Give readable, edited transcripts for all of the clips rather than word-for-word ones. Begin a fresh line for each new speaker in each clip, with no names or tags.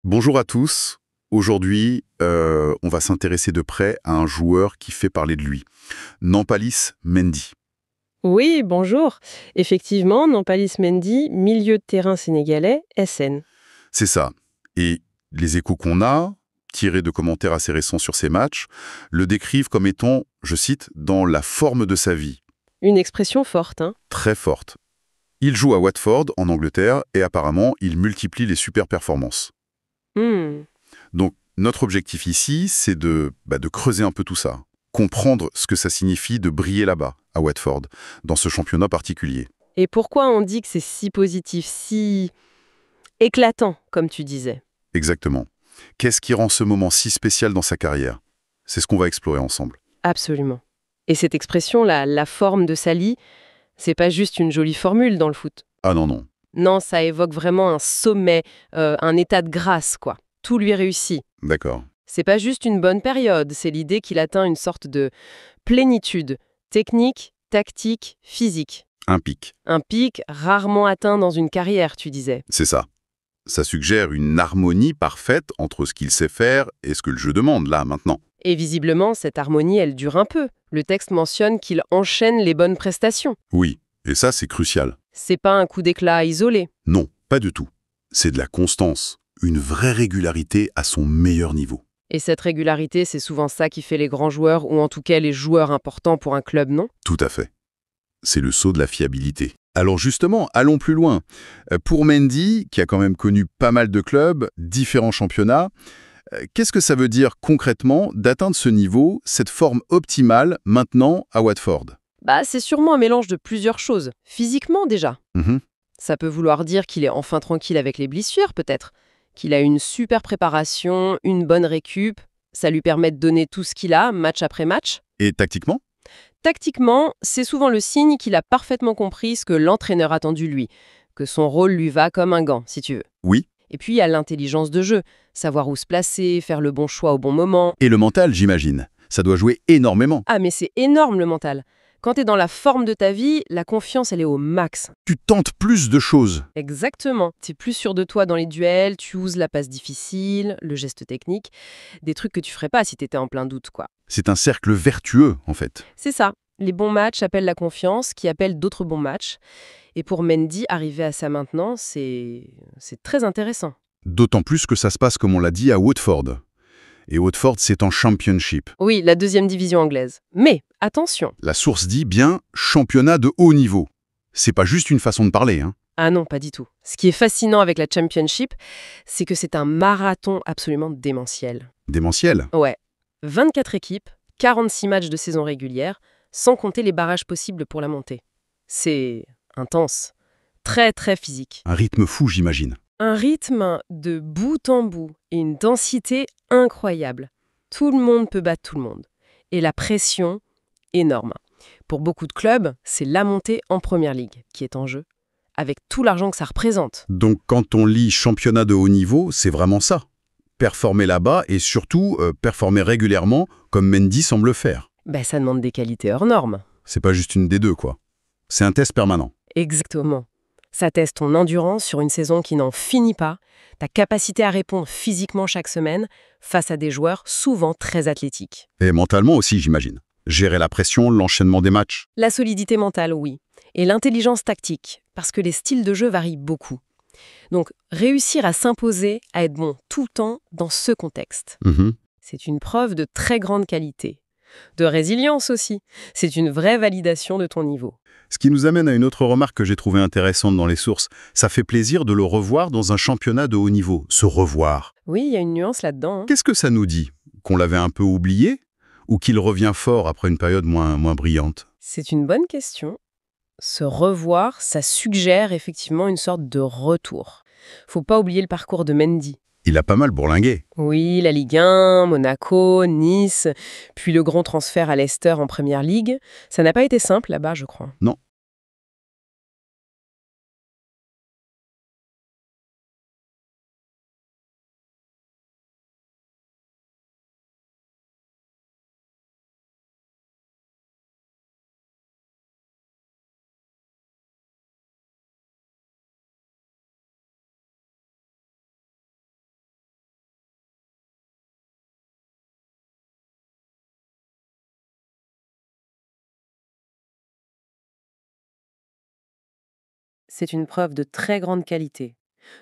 Bonjour à tous. Aujourd'hui, on va s'intéresser de près à un joueur qui fait parler de lui. Nampalys Mendy.
Oui, bonjour. Effectivement, Nampalys Mendy, milieu de terrain sénégalais, SN.
C'est ça. Et les échos qu'on a, tirés de commentaires assez récents sur ses matchs, le décrivent comme étant, je cite, dans la forme de sa vie,
Une expression forte, hein.
très forte. Il joue à Watford, en Angleterre, et apparemment, il multiplie les super performances.
Hmm.
Donc, notre objectif ici, c'est de creuser un peu tout ça. Comprendre ce que ça signifie de briller là-bas, à Watford, dans ce championnat particulier.
Et pourquoi on dit que c'est si positif, si éclatant, comme tu disais?
Exactement. Qu'est-ce qui rend ce moment si spécial dans sa carrière? C'est ce qu'on va explorer ensemble.
Absolument. Et cette expression, la forme de Sally, c'est pas juste une jolie formule dans le foot.
Ah non, non.
Non, ça évoque vraiment un sommet, un état de grâce, quoi. Tout lui réussit.
D'accord.
C'est pas juste une bonne période, c'est l'idée qu'il atteint une sorte de plénitude, technique, tactique, physique.
Un pic.
Un pic rarement atteint dans une carrière, tu disais.
C'est ça. Ça suggère une harmonie parfaite entre ce qu'il sait faire et ce que le jeu demande, là, maintenant.
Et visiblement, cette harmonie, elle dure un peu. Le texte mentionne qu'il enchaîne les bonnes prestations.
Oui. Et ça, c'est crucial.
C'est pas un coup d'éclat isolé.
Non, pas du tout. C'est de la constance. Une vraie régularité à son meilleur niveau.
Et cette régularité, c'est souvent ça qui fait les grands joueurs, ou en tout cas les joueurs importants pour un club, non?
Tout à fait. C'est le saut de la fiabilité. Alors justement, allons plus loin. Pour Mendy, qui a quand même connu pas mal de clubs, différents championnats, qu'est-ce que ça veut dire concrètement d'atteindre ce niveau, cette forme optimale, maintenant à Watford?
Bah, c'est sûrement un mélange de plusieurs choses. Physiquement, déjà.
Mhm.
Ça peut vouloir dire qu'il est enfin tranquille avec les blessures, peut-être. Qu'il a une super préparation, une bonne récup. Ça lui permet de donner tout ce qu'il a, match après match.
Et tactiquement?
Tactiquement, c'est souvent le signe qu'il a parfaitement compris ce que l'entraîneur attend de lui, que son rôle lui va comme un gant, si tu veux.
Oui.
Et puis il y a l'intelligence de jeu, savoir où se placer, faire le bon choix au bon moment.
Et le mental, j'imagine. Ça doit jouer énormément.
Ah mais c'est énorme le mental. Quand t'es dans la forme de ta vie, la confiance elle est au max.
Tu tentes plus de choses.
Exactement. T'es plus sûr de toi dans les duels, tu oses la passe difficile, le geste technique, des trucs que tu ferais pas si t'étais en plein doute, quoi.
C'est un cercle vertueux, en fait.
C'est ça. Les bons matchs appellent la confiance, qui appelle d'autres bons matchs. Et pour Mendy, arriver à ça maintenant, c'est très intéressant.
D'autant plus que ça se passe, comme on l'a dit, à Watford. Et Watford, c'est en Championship.
Oui, la deuxième division anglaise. Mais attention.
La source dit bien championnat de haut niveau. C'est pas juste une façon de parler, hein.
Ah non, pas du tout. Ce qui est fascinant avec la Championship, c'est que c'est un marathon absolument démentiel.
Démentiel.
Ouais. 24 équipes, 46 matchs de saison régulière, sans compter les barrages possibles pour la montée. C'est intense. Très, très physique.
Un rythme fou, j'imagine.
Un rythme de bout en bout et une densité incroyable. Tout le monde peut battre tout le monde. Et la pression, énorme. Pour beaucoup de clubs, c'est la montée en première ligue qui est en jeu, avec tout l'argent que ça représente.
Donc quand on lit championnat de haut niveau, c'est vraiment ça. Performer là-bas et surtout performer régulièrement comme Mendy semble faire.
Ben, ça demande des qualités hors normes.
C'est pas juste une des deux, quoi. C'est un test permanent.
Exactement. Ça teste ton endurance sur une saison qui n'en finit pas, ta capacité à répondre physiquement chaque semaine face à des joueurs souvent très athlétiques.
Et mentalement aussi, j'imagine. Gérer la pression, l'enchaînement des matchs.
La solidité mentale, oui. Et l'intelligence tactique, parce que les styles de jeu varient beaucoup. Donc, réussir à s'imposer, à être bon tout le temps dans ce contexte.
Mhm.
C'est une preuve de très grande qualité. De résilience aussi. C'est une vraie validation de ton niveau.
Ce qui nous amène à une autre remarque que j'ai trouvée intéressante dans les sources. Ça fait plaisir de le revoir dans un championnat de haut niveau. Se revoir.
Oui, il y a une nuance là-dedans, hein.
Qu'est-ce que ça nous dit? Qu'on l'avait un peu oublié? Ou qu'il revient fort après une période moins brillante?
C'est une bonne question. Se revoir, ça suggère effectivement une sorte de retour. Faut pas oublier le parcours de Mendy.
Il a pas mal bourlingué.
Oui, la Ligue 1, Monaco, Nice, puis le grand transfert à Leicester en Première Ligue. Ça n'a pas été simple là-bas, je crois.
Non,
c'est une preuve de très grande qualité,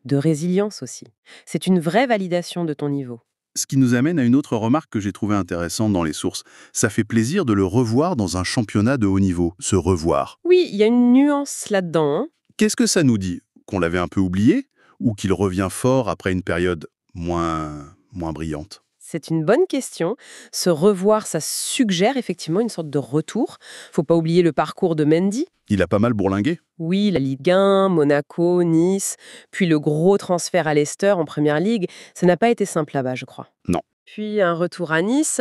de résilience aussi. C'est une vraie validation de ton niveau.
Ce qui nous amène à une autre remarque que j'ai trouvée intéressante dans les sources. Ça fait plaisir de le revoir dans un championnat de haut niveau, se revoir.
Oui, il y a une nuance là-dedans, hein.
Qu'est-ce que ça nous dit? Qu'on l'avait un peu oublié? Ou qu'il revient fort après une période moins brillante?
C'est une bonne question. Se revoir, ça suggère effectivement une sorte de retour. Faut pas oublier le parcours de Mendy.
Il a pas mal bourlingué?
Oui, la Ligue 1, Monaco, Nice, puis le gros transfert à Leicester en Première Ligue. Ça n'a pas été simple là-bas, je crois.
Non.
Puis un retour à Nice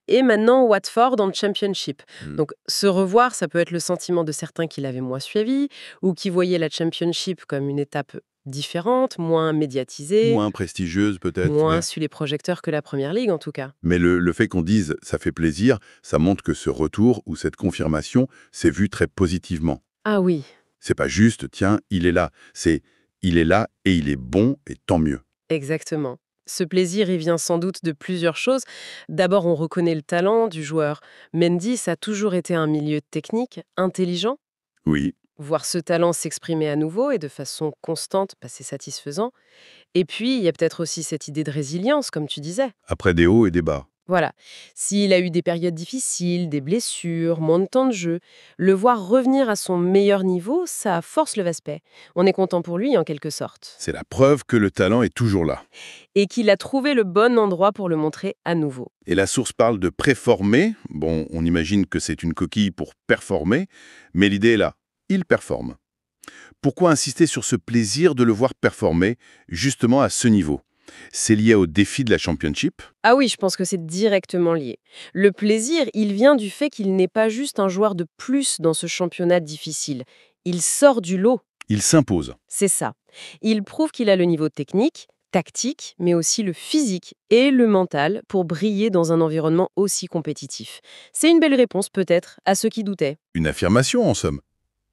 et maintenant Watford en Championship. Donc se revoir, ça peut être le sentiment de certains qui l'avaient moins suivi ou qui voyaient la Championship comme une étape différente, moins médiatisée,
Moins prestigieuse peut-être.
moins
Ouais.
sous les projecteurs que la Première Ligue en tout cas.
Mais le fait qu'on dise « ça fait plaisir », ça montre que ce retour ou cette confirmation s'est vu très positivement.
Ah oui,
C'est pas juste « tiens, il est là », c'est « il est là et il est bon et tant mieux
exactement. Ce plaisir, il vient sans doute de plusieurs choses. D'abord, on reconnaît le talent du joueur. Mendy, ça a toujours été un milieu technique, intelligent. ».
Oui,
Voir ce talent s'exprimer à nouveau et de façon constante, bah, c'est satisfaisant. Et puis, il y a peut-être aussi cette idée de résilience, comme tu disais.
après des hauts et des bas.
Voilà. S'il a eu des périodes difficiles, des blessures, moins de temps de jeu, le voir revenir à son meilleur niveau, ça force le respect. On est content pour lui, en quelque sorte.
C'est la preuve que le talent est toujours là.
Et qu'il a trouvé le bon endroit pour le montrer à nouveau.
Et la source parle de préformer. Bon, on imagine que c'est une coquille pour performer, mais l'idée est là. Il performe. Pourquoi insister sur ce plaisir de le voir performer, justement à ce niveau? C'est lié au défi de la Championship?
Ah oui, je pense que c'est directement lié. Le plaisir, il vient du fait qu'il n'est pas juste un joueur de plus dans ce championnat difficile. Il sort du lot,
Il s'impose.
c'est ça. Il prouve qu'il a le niveau technique, tactique, mais aussi le physique et le mental pour briller dans un environnement aussi compétitif. C'est une belle réponse peut-être à ceux qui doutaient.
Une affirmation, en somme.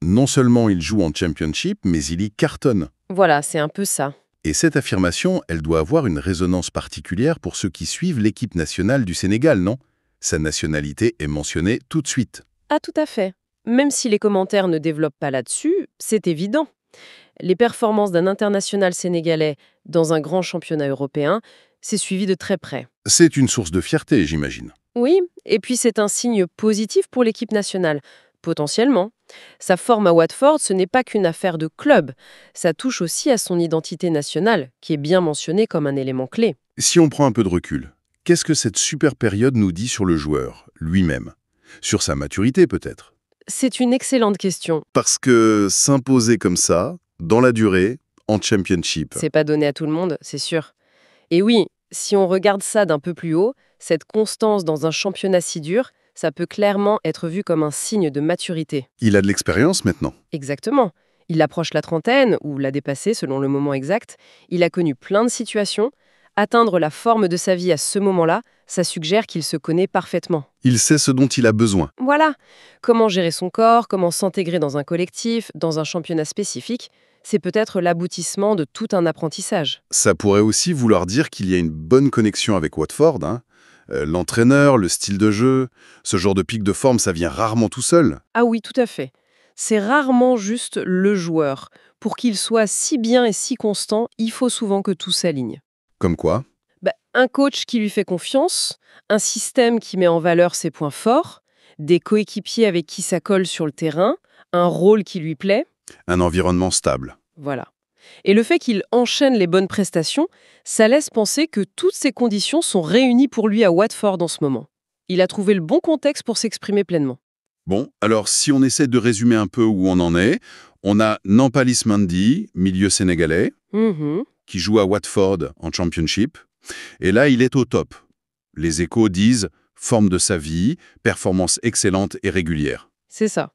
Non seulement il joue en Championship, mais il y cartonne.
Voilà, c'est un peu ça.
Et cette affirmation, elle doit avoir une résonance particulière pour ceux qui suivent l'équipe nationale du Sénégal, non? Sa nationalité est mentionnée tout de suite.
Ah tout à fait. Même si les commentaires ne développent pas là-dessus, c'est évident. Les performances d'un international sénégalais dans un grand championnat européen, c'est suivi de très près.
C'est une source de fierté, j'imagine.
Oui, et puis c'est un signe positif pour l'équipe nationale, potentiellement. Sa forme à Watford, ce n'est pas qu'une affaire de club, ça touche aussi à son identité nationale, qui est bien mentionnée comme un élément clé.
Si on prend un peu de recul, qu'est-ce que cette super période nous dit sur le joueur, lui-même? Sur sa maturité, peut-être?
C'est une excellente question.
Parce que s'imposer comme ça, dans la durée, en Championship,
C'est pas donné à tout le monde, c'est sûr. Et oui, si on regarde ça d'un peu plus haut, cette constance dans un championnat si dur, ça peut clairement être vu comme un signe de maturité.
il a de l'expérience maintenant.
Exactement. Il approche la trentaine, ou l'a dépassée selon le moment exact. Il a connu plein de situations. Atteindre la forme de sa vie à ce moment-là, ça suggère qu'il se connaît parfaitement.
Il sait ce dont il a besoin.
Voilà. Comment gérer son corps, comment s'intégrer dans un collectif, dans un championnat spécifique, c'est peut-être l'aboutissement de tout un apprentissage.
Ça pourrait aussi vouloir dire qu'il y a une bonne connexion avec Watford, hein. L'entraîneur, le style de jeu, ce genre de pic de forme, ça vient rarement tout seul.
Ah oui, tout à fait. C'est rarement juste le joueur. Pour qu'il soit si bien et si constant, il faut souvent que tout s'aligne.
Comme quoi?
Un coach qui lui fait confiance, un système qui met en valeur ses points forts, des coéquipiers avec qui ça colle sur le terrain, un rôle qui lui plaît,
Un environnement stable.
voilà. Et le fait qu'il enchaîne les bonnes prestations, ça laisse penser que toutes ces conditions sont réunies pour lui à Watford en ce moment. Il a trouvé le bon contexte pour s'exprimer pleinement.
Bon, alors si on essaie de résumer un peu où on en est, on a Nampalys Mendy, milieu sénégalais,
Mhm,
qui joue à Watford en Championship. Et là, il est au top. Les échos disent forme de sa vie, performance excellente et régulière.
c'est ça.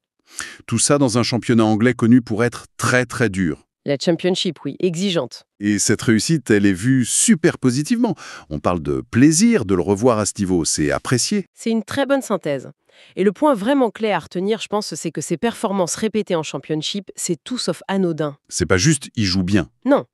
Tout ça dans un championnat anglais connu pour être très très dur.
La Championship, oui, exigeante.
Et cette réussite, elle est vue super positivement. On parle de plaisir de le revoir à ce niveau, c'est apprécié.
C'est une très bonne synthèse. Et le point vraiment clé à retenir, je pense, c'est que ces performances répétées en Championship, c'est tout sauf anodin.
C'est pas juste il joue bien.
Non.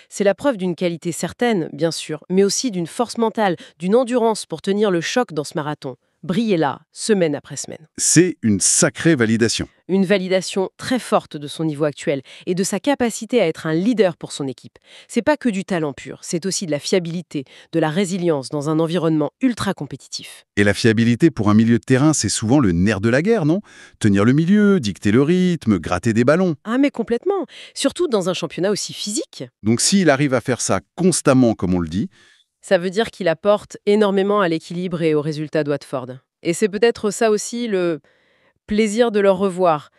C'est la preuve d'une qualité certaine, bien sûr, mais aussi d'une force mentale, d'une endurance pour tenir le choc dans ce marathon. briller là, semaine après semaine.
C'est une sacrée validation.
Une validation très forte de son niveau actuel et de sa capacité à être un leader pour son équipe. C'est pas que du talent pur, c'est aussi de la fiabilité, de la résilience dans un environnement ultra compétitif.
Et la fiabilité pour un milieu de terrain, c'est souvent le nerf de la guerre, non? Tenir le milieu, dicter le rythme, gratter des ballons.
Ah mais complètement, surtout dans un championnat aussi physique.
Donc s'il arrive à faire ça constamment, comme on le dit,
Ça veut dire qu'il apporte énormément à l'équilibre et aux résultats de Watford. Et c'est peut-être ça aussi le plaisir de le revoir.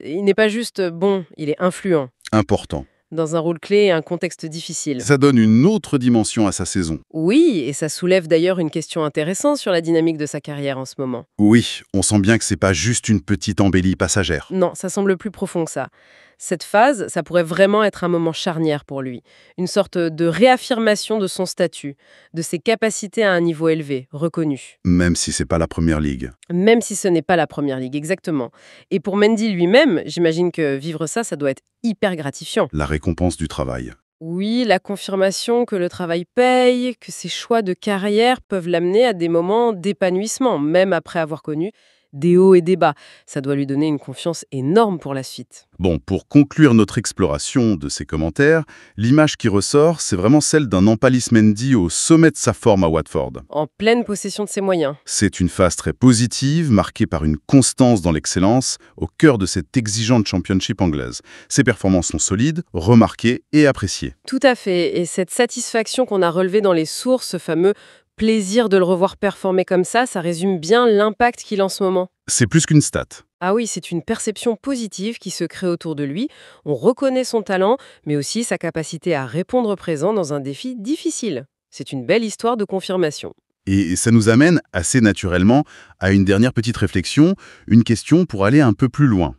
Il n'est pas juste bon, il est influent,
important.
dans un rôle clé et un contexte difficile.
Ça donne une autre dimension à sa saison.
Oui, et ça soulève d'ailleurs une question intéressante sur la dynamique de sa carrière en ce moment.
Oui, on sent bien que c'est pas juste une petite embellie passagère.
Non, ça semble plus profond que ça. Cette phase, ça pourrait vraiment être un moment charnière pour lui. Une sorte de réaffirmation de son statut, de ses capacités à un niveau élevé, reconnu.
Même si c'est pas la première ligue.
Même si ce n'est pas la première ligue, exactement. Et pour Mendy lui-même, j'imagine que vivre ça, ça doit être hyper gratifiant.
La récompense du travail.
Oui, la confirmation que le travail paye, que ses choix de carrière peuvent l'amener à des moments d'épanouissement, même après avoir connu des hauts et des bas. Ça doit lui donner une confiance énorme pour la suite.
Bon, pour conclure notre exploration de ces commentaires, l'image qui ressort, c'est vraiment celle d'un Nampalys Mendy au sommet de sa forme à Watford.
En pleine possession de ses moyens.
C'est une phase très positive, marquée par une constance dans l'excellence, au cœur de cette exigeante championship anglaise. Ses performances sont solides, remarquées et appréciées.
Tout à fait. Et cette satisfaction qu'on a relevée dans les sources, ce fameux plaisir de le revoir performer comme ça résume bien l'impact qu'il a en ce moment.
C'est plus qu'une stat.
Ah oui, c'est une perception positive qui se crée autour de lui. On reconnaît son talent, mais aussi sa capacité à répondre présent dans un défi difficile. C'est une belle histoire de confirmation.
Et ça nous amène assez naturellement à une dernière petite réflexion, une question pour aller un peu plus loin.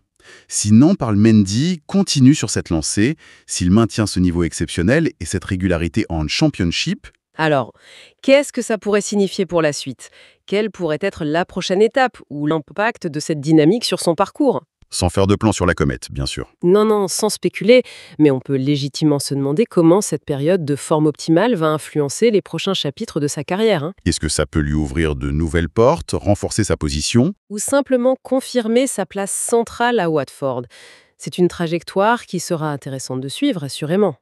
Si Nampalys Mendy continue sur cette lancée, s'il maintient ce niveau exceptionnel et cette régularité en championship,
Alors, qu'est-ce que ça pourrait signifier pour la suite? Quelle pourrait être la prochaine étape ou l'impact de cette dynamique sur son parcours?
sans faire de plan sur la comète, bien sûr.
Non, sans spéculer, mais on peut légitimement se demander comment cette période de forme optimale va influencer les prochains chapitres de sa carrière, hein.
Est-ce que ça peut lui ouvrir de nouvelles portes, renforcer sa position?
Ou simplement confirmer sa place centrale à Watford. C'est une trajectoire qui sera intéressante de suivre, assurément.